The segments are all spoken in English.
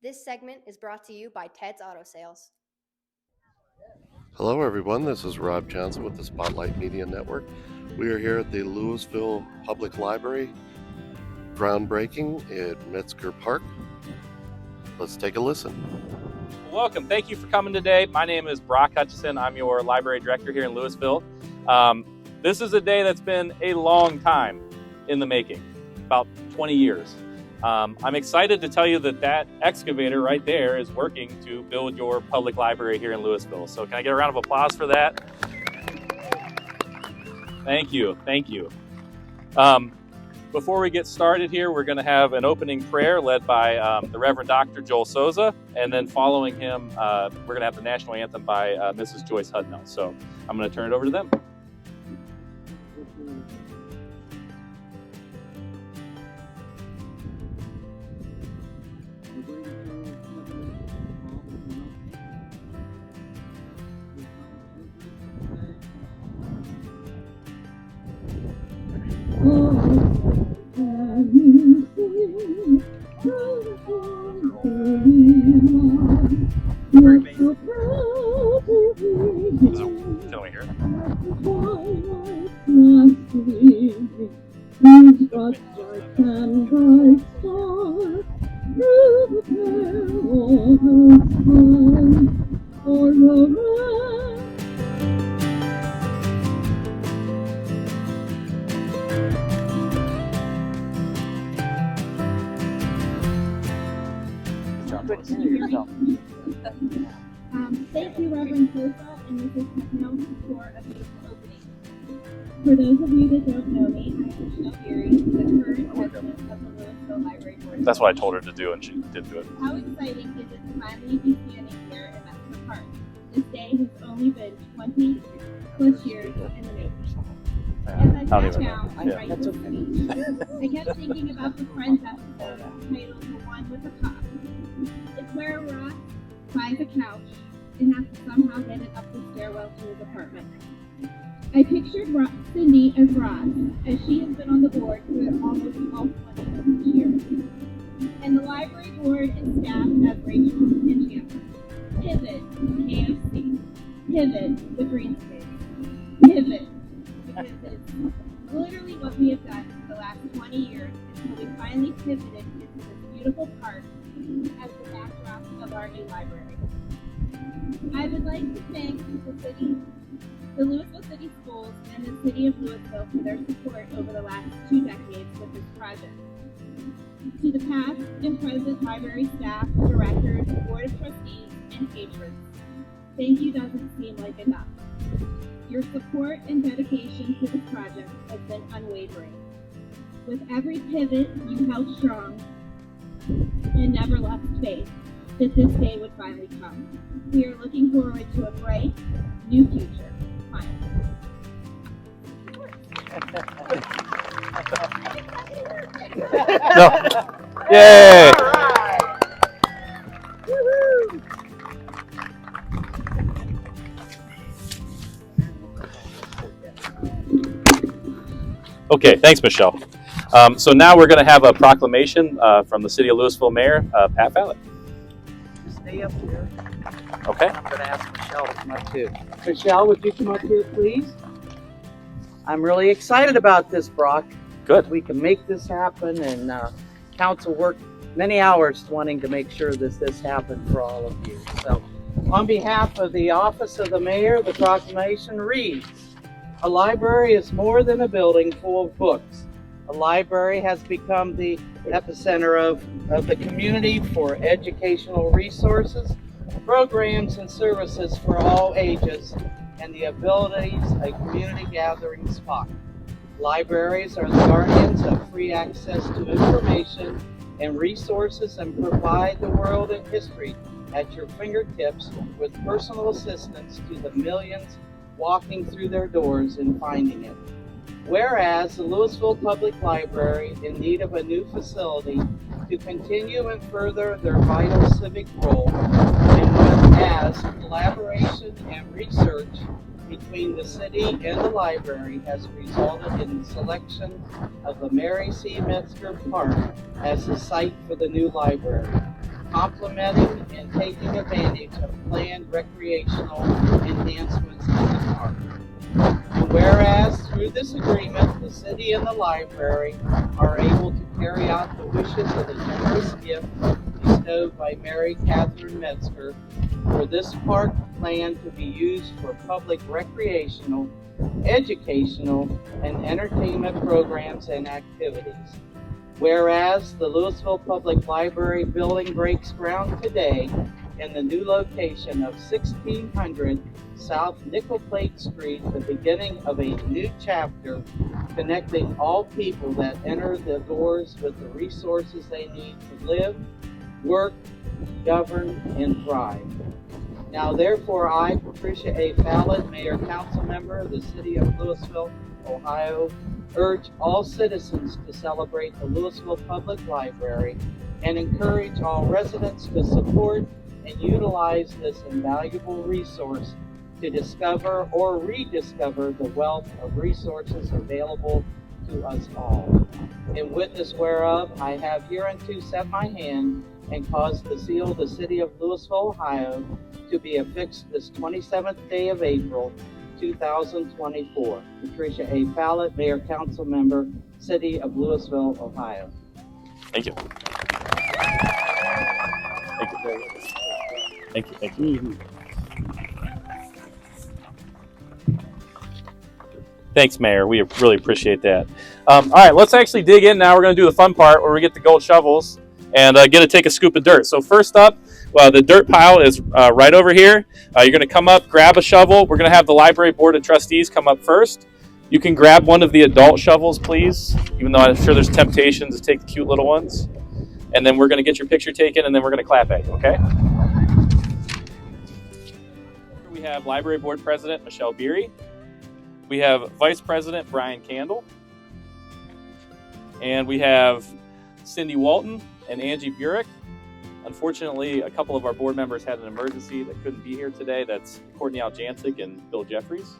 This segment is brought to you by Ted's Auto Sales. Hello everyone, this is Rob Johnson with the Spotlight Media Network. We are here at the Louisville Public Library Groundbreaking at Metzger Park. Let's take a listen. Welcome. Thank you for coming today. My name is Brock Hutchison. I'm your library director here in Louisville. This is a day that's been a long time in the making, about 20 years. I'm excited to tell you that excavator right there is working to build your public library here in Louisville. So can I get a round of applause for that? Thank you. Thank you. Before we get started here, we're going to have an opening prayer led by the Reverend Dr. Joel Souza, and then following him, we're going to have the national anthem by Mrs. Joyce Hudnell. So I'm going to turn it over to them. Can we hear it? Thank you, Reverend Souza and Mrs. Hudnell, for a beautiful opening. For those of you that don't know me, I'm Michelle Geary, the current president of the Louisville Library Board. That's what I told her to do, and she did do it. How exciting is it to finally be standing here in Metzger Park? This day has only been 20 plus years in the making. As I sat down to write this speech, I kept thinking about the Friends episode titled The One with a Cup. It's where Ross finds a couch and has to somehow get it up the stairwell to his apartment. I pictured Cindy as Ross, as she has been on the board for almost all 20 years. And the library board is staffed as Rachel and Chandler. Pivot, KFC. Pivot, the green space. Pivot, because it's literally what we have done for the last 20 years until we finally pivoted into this beautiful park as the backdrop of our new library. I would like to thank the Louisville City Schools and the City of Louisville for their support over the last 2 decades with this project. To the past and present library staff, directors, board of trustees, and patrons, thank you doesn't seem like enough. Your support and dedication to this project has been unwavering. With every pivot, you held strong and never lost faith that this day would finally come. We are looking forward to a bright, new future. Finally. No. Yay! Okay, thanks, Michelle. So now we're going to have a proclamation from the City of Louisville Mayor, Pat Fallett. Stay up here. Okay. I'm going to ask Michelle to come up too. Michelle, would you come up here, please? I'm really excited about this, Brock. Good. We can make this happen, and council worked many hours wanting to make sure this happened for all of you. So, on behalf of the Office of the Mayor, the proclamation reads, "A library is more than a building full of books. A library has become the epicenter of the community for educational resources, programs, and services for all ages, and the abilities a community gathering spot. Libraries are the guardians of free access to information and resources and provide the world of history at your fingertips with personal assistance to the millions walking through their doors and finding it. Whereas the Louisville Public Library, in need of a new facility to continue and further their vital civic role, and as collaboration and research between the city and the library has resulted in the selection of the Mary C. Metzger Park as the site for the new library. complementing and taking advantage of planned recreational enhancements in the park. And whereas through this agreement, the city and the library are able to carry out the wishes of the generous gift bestowed by Mary Catherine Metzger for this park land to be used for public recreational, educational, and entertainment programs and activities. Whereas the Louisville Public Library building breaks ground today in the new location of 1600 South Nickel Plate Street, the beginning of a new chapter connecting all people that enter the doors with the resources they need to live, work, govern, and thrive. Now therefore I, Patricia A. Fallon, Mayor Council Member of the City of Louisville, Ohio, urge all citizens to celebrate the Louisville Public Library and encourage all residents to support and utilize this invaluable resource to discover or rediscover the wealth of resources available to us all. In witness whereof, I have hereunto set my hand and caused to seal the City of Louisville, Ohio, to be affixed this 27th day of April, 2024. Patricia A. Fallon, Mayor Council Member, City of Louisville, Ohio. Thank you. Thank you. Thank you. Thank you. Thanks, Mayor. We really appreciate that. All right, let's actually dig in now. We're going to do the fun part where we get the gold shovels and get to take a scoop of dirt. So first up, the dirt pile is right over here. You're going to come up, grab a shovel. We're going to have the Library Board of Trustees come up first. You can grab one of the adult shovels, please, even though I'm sure there's temptation to take the cute little ones. And then we're going to get your picture taken, and then we're going to clap at you, okay? We have Library Board President Michelle Beery. We have Vice President Brian Candle. And we have Cindy Walton and Angie Burek. Unfortunately, a couple of our board members had an emergency that couldn't be here today. That's Courtney Aljancic and Bill Jeffries.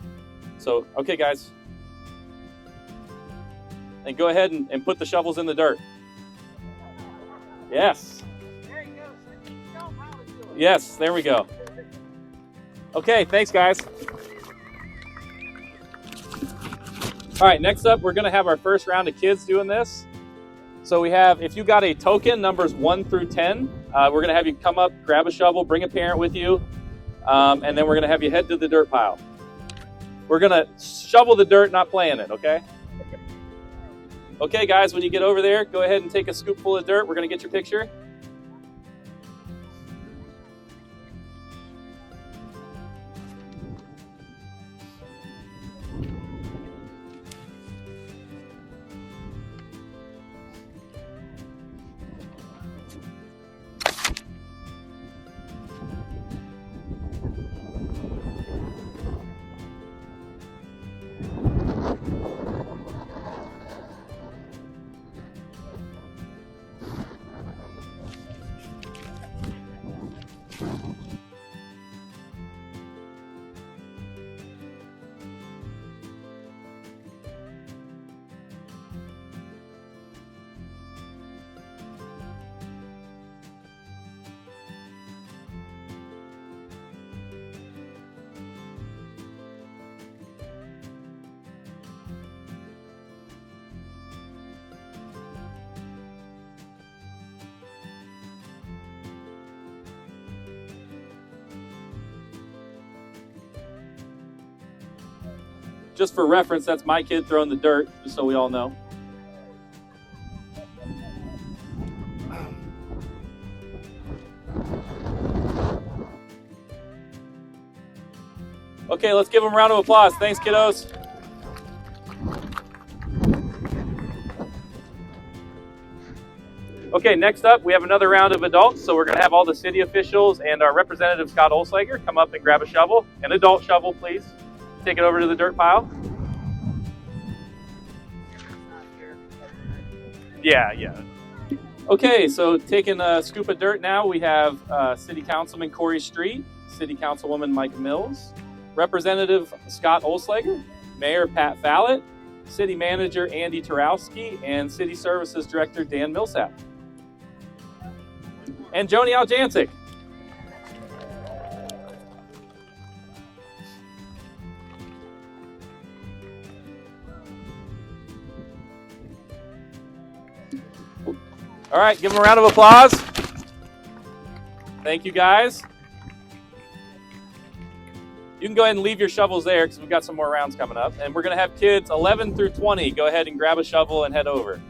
So, okay, guys. And go ahead and put the shovels in the dirt. Yes. There you go, Cindy. Show them how to do it. Yes, there we go. Okay, thanks, guys. All right, next up, we're going to have our first round of kids doing this. So we have, if you got a token, numbers 1 through 10, we're going to have you come up, grab a shovel, bring a parent with you, and then we're going to have you head to the dirt pile. We're going to shovel the dirt, not play in it, okay? Okay, guys, when you get over there, go ahead and take a scoop full of dirt. We're going to get your picture. Just for reference, that's my kid throwing the dirt, just so we all know. Okay, let's give them a round of applause. Thanks, kiddos. Okay, next up, we have another round of adults. So we're going to have all the city officials and our representative, Scott Olslager, come up and grab a shovel. An adult shovel, please. Take it over to the dirt pile. Yeah. Okay, so taking a scoop of dirt now, we have City Councilman Corey Street, City Councilwoman Mike Mills, Representative Scott Olslager, Mayor Pat Fallett, City Manager Andy Tarowski, and City Services Director Dan Millsap. and Joni Aljancic. All right, give them a round of applause. Thank you, guys. You can go ahead and leave your shovels there because we've got some more rounds coming up. And we're going to have kids 11 through 20 go ahead and grab a shovel and head over.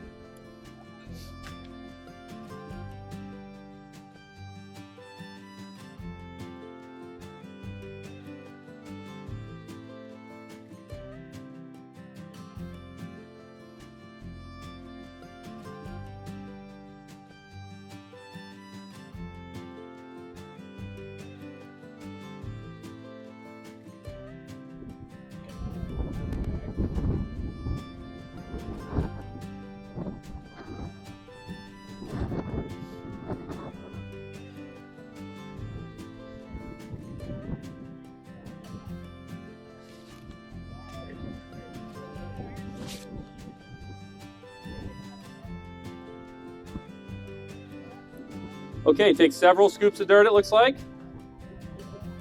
Okay, take several scoops of dirt, it looks like.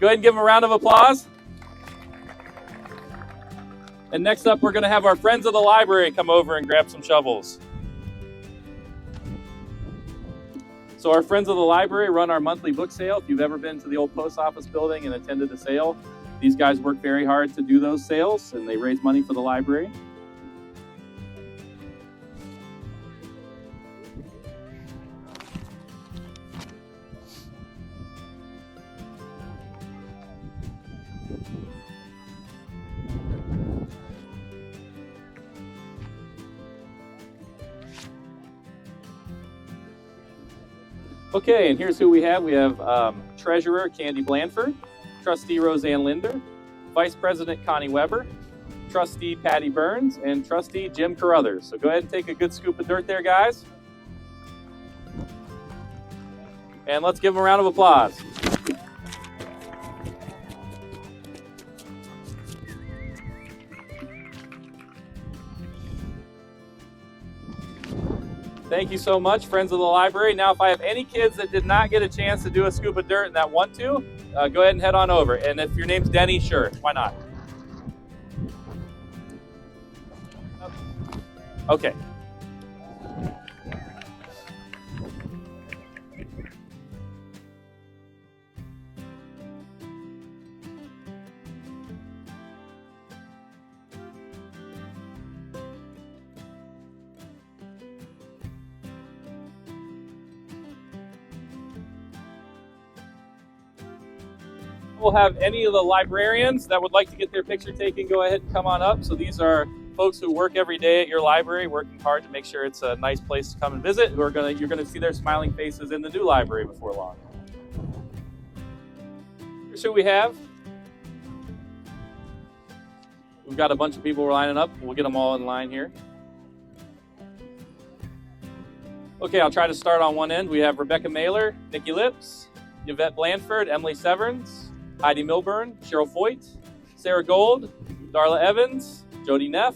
Go ahead and give them a round of applause. And next up, we're going to have our friends of the library come over and grab some shovels. So our friends of the library run our monthly book sale. If you've ever been to the old post office building and attended a sale, these guys work very hard to do those sales, and they raise money for the library. Okay, and here's who we have. We have Treasurer Candy Blanford, Trustee Roseanne Linder, Vice President Connie Weber, Trustee Patty Burns, and Trustee Jim Carruthers. So go ahead and take a good scoop of dirt there, guys. And let's give them a round of applause. Thank you so much, friends of the library. Now, if I have any kids that did not get a chance to do a scoop of dirt and that want to, go ahead and head on over. And if your name's Denny, sure, why not? Okay. We'll have any of the librarians that would like to get their picture taken, go ahead and come on up. So these are folks who work every day at your library, working hard to make sure it's a nice place to come and visit. You're gonna see their smiling faces in the new library before long. Here's who we have. We've got a bunch of people lining up. We'll get them all in line here. Okay, I'll try to start on one end. We have Rebecca Mailer, Nikki Lips, Yvette Blanford, Emily Severns, Heidi Milburn, Cheryl Foyt, Sarah Gold, Darla Evans, Jody Neff,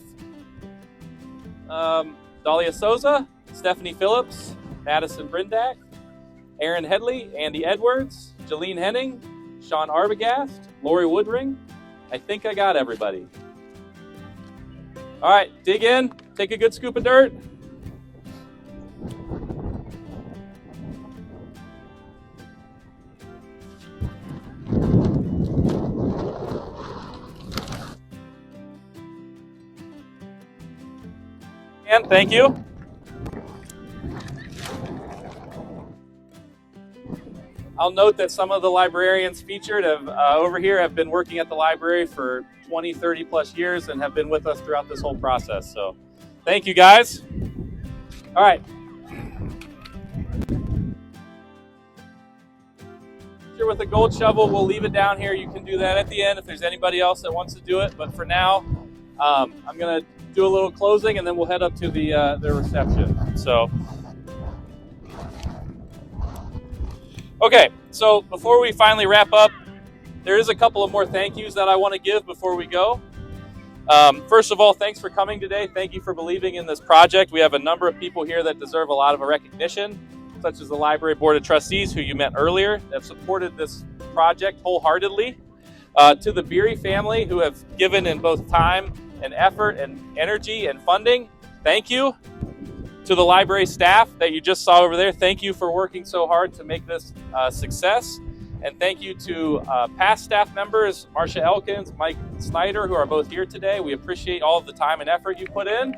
Dahlia Souza, Stephanie Phillips, Madison Brindack, Aaron Headley, Andy Edwards, Jolene Henning, Sean Arbogast, Lori Woodring. I think I got everybody. All right, dig in, take a good scoop of dirt. And thank you. I'll note that some of the librarians featured over here have been working at the library for 20, 30 plus years and have been with us throughout this whole process. So thank you, guys. All right. Sure, with a gold shovel, we'll leave it down here. You can do that at the end if there's anybody else that wants to do it. But for now, I'm going to do a little closing and then we'll head up to the reception. So, okay, so before we finally wrap up, there is a couple of more thank yous that I want to give before we go. First of all, thanks for coming today. Thank you for believing in this project. We have a number of people here that deserve a lot of recognition. such as the Library Board of Trustees, who you met earlier, that have supported this project wholeheartedly. To the Beery family, who have given in both time and effort and energy and funding, thank you. To the library staff that you just saw over there, thank you for working so hard to make this a success. And thank you to past staff members, Marcia Elkins, Mike Snyder, who are both here today. We appreciate all of the time and effort you put in.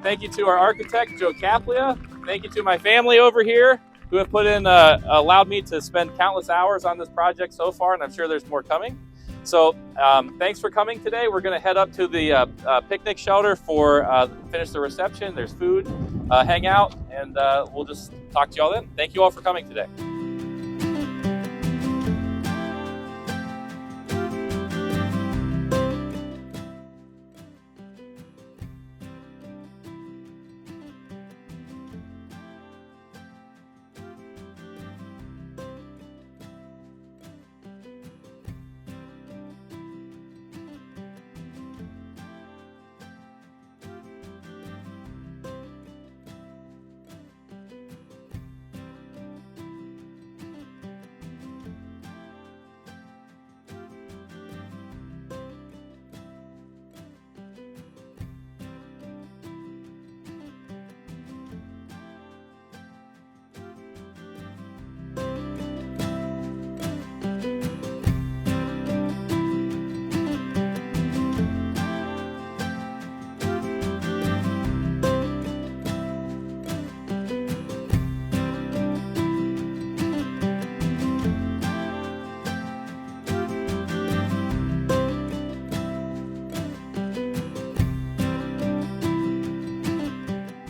Thank you to our architect, Joe Caplia. Thank you to my family over here, who have put in, allowed me to spend countless hours on this project so far, and I'm sure there's more coming. So thanks for coming today. We're going to head up to the picnic shelter for finish the reception. There's food, hang out, and we'll just talk to you all then. Thank you all for coming today.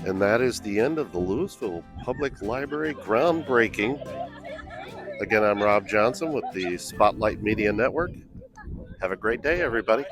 And that is the end of the Louisville Public Library Groundbreaking. Again, I'm Rob Johnson with the Spotlight Media Network. Have a great day, everybody.